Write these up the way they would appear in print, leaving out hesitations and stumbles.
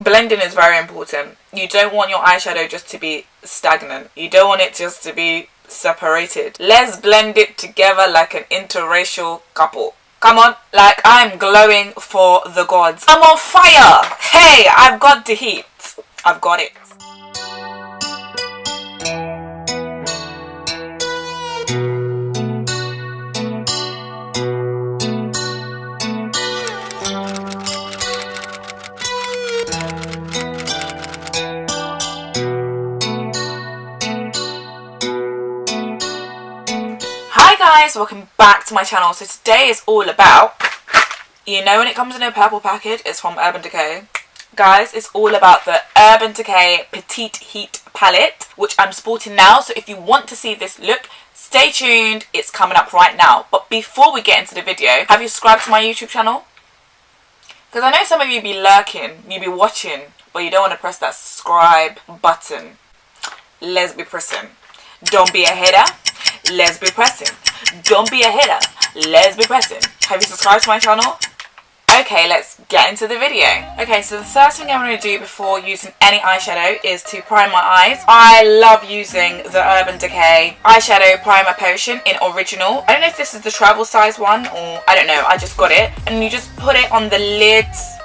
blending is very important. You don't want your eyeshadow just to be stagnant. You don't want it just to be separated. Let's blend it together like an interracial couple. Come on, like I'm glowing for the gods. I'm on fire. Hey, I've got the heat. I've got it. Hi guys, welcome back to my channel. So today is all about, you know, when it comes in a purple package, it's from Urban Decay. Guys, it's all about the Urban Decay Petite Heat palette, which I'm sporting now. So if you want to see this look, stay tuned. It's coming up right now. But before we get into the video, have you subscribed to my YouTube channel? Because I know some of you be lurking, you be watching, but you don't want to press that subscribe button. Let's be pressing. Don't be a hater. Let's be pressing. Don't be a hater. Let's be pressing. Have you subscribed to my channel? Okay, let's get into the video. Okay, so the first thing I'm going to do before using any eyeshadow is to prime my eyes. I love using the Urban Decay eyeshadow primer potion in original. I don't know if this is the travel size one or I don't know. I just got it. And you just put it on the lids.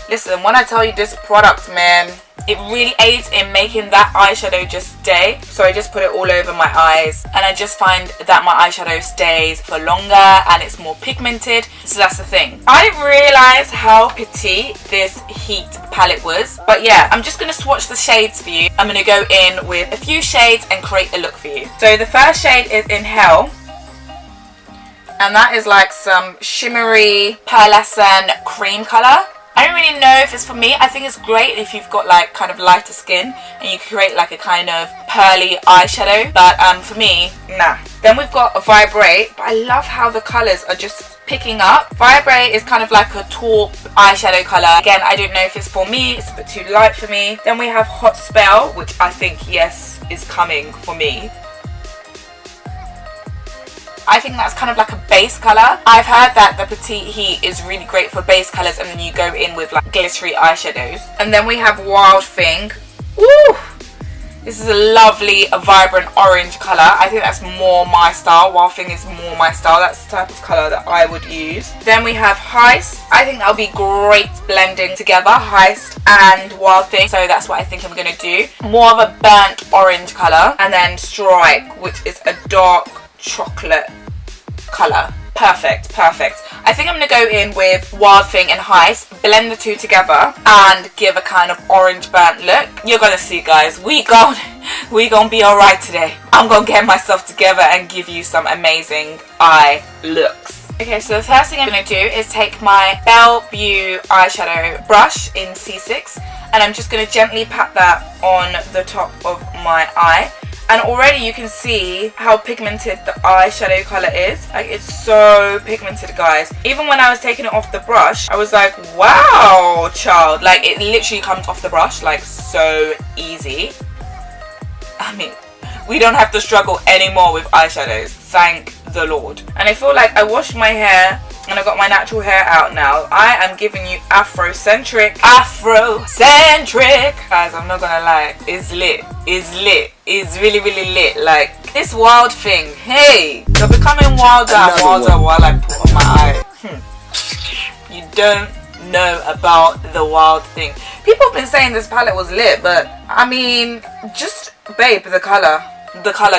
Listen, when I tell you this product, man, it really aids in making that eyeshadow just stay. So I just put it all over my eyes and I just find that my eyeshadow stays for longer and it's more pigmented. So that's the thing. I didn't realise how petite this heat palette was. But yeah, I'm just going to swatch the shades for you. I'm going to go in with a few shades and create a look for you. So the first shade is in Hell. And that is like some shimmery pearlescent cream colour. I don't really know if it's for me. I think it's great if you've got like kind of lighter skin and you create like a kind of pearly eyeshadow, but for me, nah. Then we've got a Vibrate, but I love how the colours are just picking up. Vibrate is kind of like a taupe eyeshadow colour. Again, I don't know if it's for me, it's a bit too light for me. Then we have Hot Spell, which I think, yes, is coming for me. I think that's kind of like a base colour. I've heard that the Petite Heat is really great for base colours and then you go in with like glittery eyeshadows. And then we have Wild Thing. Woo! This is a lovely, vibrant orange colour. I think that's more my style. Wild Thing is more my style. That's the type of colour that I would use. Then we have Heist. I think that'll be great blending together, Heist and Wild Thing. So that's what I think I'm going to do. More of a burnt orange colour. And then Strike, which is a dark chocolate colour. Perfect. I think I'm going to go in with Wild Thing and Heist, blend the two together and give a kind of orange burnt look. You're going to see, guys, we gon' be alright today. I'm going to get myself together and give you some amazing eye looks. Okay, so the first thing I'm going to do is take my Bellevue eyeshadow brush in C6 and I'm just going to gently pat that on the top of my eye. And already you can see how pigmented the eyeshadow colour is. Like, it's so pigmented, guys. Even when I was taking it off the brush, I was like, wow, child. Like, it literally comes off the brush, like, so easy. I mean, we don't have to struggle anymore with eyeshadows. Thank the Lord. And I feel like I washed my hair and I got my natural hair out now. I am giving you Afrocentric. Guys, I'm not gonna lie. It's lit. It's really lit. Like, this Wild Thing. Hey, you're becoming wilder and wilder while I put on my eye. You don't know about the Wild Thing. People have been saying this palette was lit, but I mean, just babe, the color,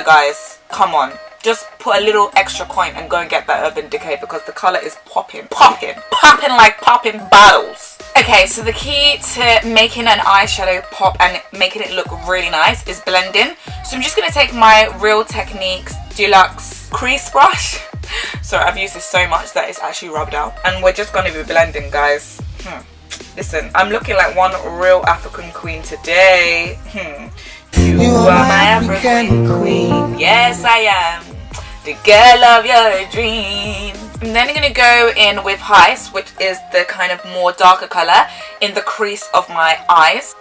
guys. Come on. Just put a little extra coin and go and get that Urban Decay because the colour is popping like popping bottles. Okay, so the key to making an eyeshadow pop and making it look really nice is blending. So I'm just going to take my Real Techniques Deluxe Crease Brush. Sorry, I've used this so much that it's actually rubbed out. And we're just going to be blending, guys. Listen, I'm looking like one real African queen today. You are my African queen. Yes, I am. The girl of your dreams. I'm then going to go in with Heist, which is the kind of more darker colour in the crease of my eyes.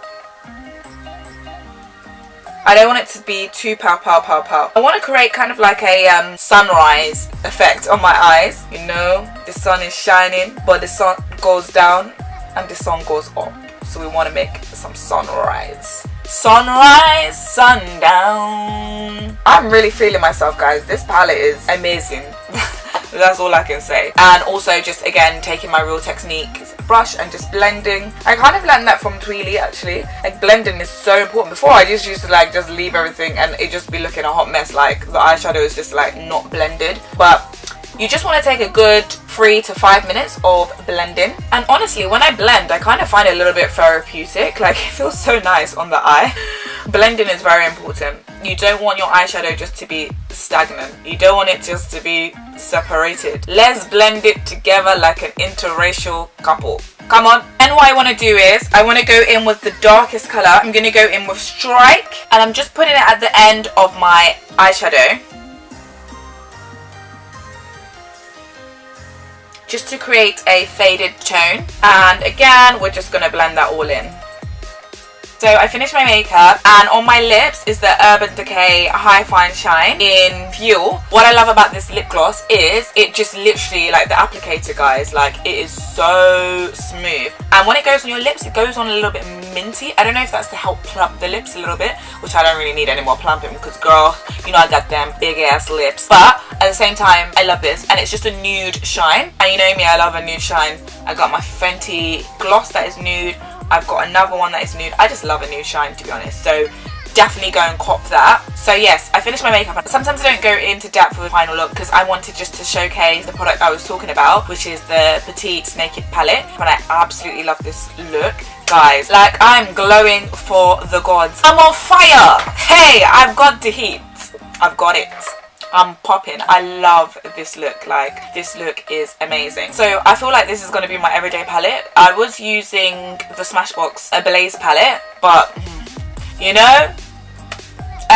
I don't want it to be too pow. I want to create kind of like a sunrise effect on my eyes. You know, the sun is shining, but the sun goes down and the sun goes up. So we want to make some sunrise. Sunrise, sundown. I'm really feeling myself, guys. This palette is amazing. That's all I can say. And also just again taking my Real Technique brush and just blending. I kind of learned that from Tweely actually. Like blending is so important. Before I just used to like just leave everything and it just be looking a hot mess. Like the eyeshadow is just like not blended. But you just want to take a good 3 to 5 minutes of blending. And honestly, when I blend, I kind of find it a little bit therapeutic. Like it feels so nice on the eye. Blending is very important. You don't want your eyeshadow just to be stagnant. You don't want it just to be separated. Let's blend it together like an interracial couple. Come on. And what I want to do is, I want to go in with the darkest colour. I'm going to go in with Strike. And I'm just putting it at the end of my eyeshadow. Just to create a faded tone. And again, we're just going to blend that all in. So I finished my makeup, and on my lips is the Urban Decay High Fine Shine in Fuel. What I love about this lip gloss is it just literally, like the applicator, guys, like it is so smooth. And when it goes on your lips, it goes on a little bit minty. I don't know if that's to help plump the lips a little bit, which I don't really need any more plumping because, girl, you know I got them big ass lips. But at the same time, I love this, and it's just a nude shine. And you know me, I love a nude shine. I got my Fenty gloss that is nude. I've got another one that is nude. I just love a nude shine, to be honest. So definitely go and cop that. So yes, I finished my makeup. Sometimes I don't go into depth with the final look because I wanted just to showcase the product I was talking about, which is the Petite Naked Palette. But I absolutely love this look. Guys, like I'm glowing for the gods. I'm on fire. Hey, I've got the heat. I've got it. I'm popping. I love this look. Like, this look is amazing. So I feel like this is going to be my everyday palette. I was using the Smashbox Blaze palette, but you know,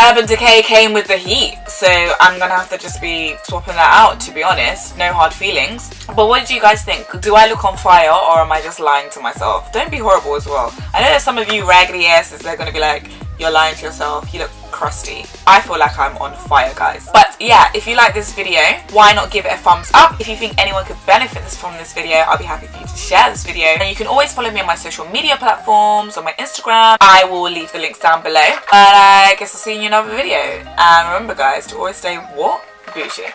Urban Decay came with the heat, so I'm gonna have to just be swapping that out, to be honest. No hard feelings. But what do you guys think? Do I look on fire, or am I just lying to myself? Don't be horrible as well. I know there's some of you raggedy asses that are gonna be like, you're lying to yourself, you look crusty. I feel like I'm on fire, guys. But yeah, if you like this video, why not give it a thumbs up? If you think anyone could benefit from this video, I'll be happy for you to share this video. And you can always follow me on my social media platforms, on my Instagram. I will leave the links down below. And I guess I'll see you in another video. And remember, guys, to always stay what? Bougie.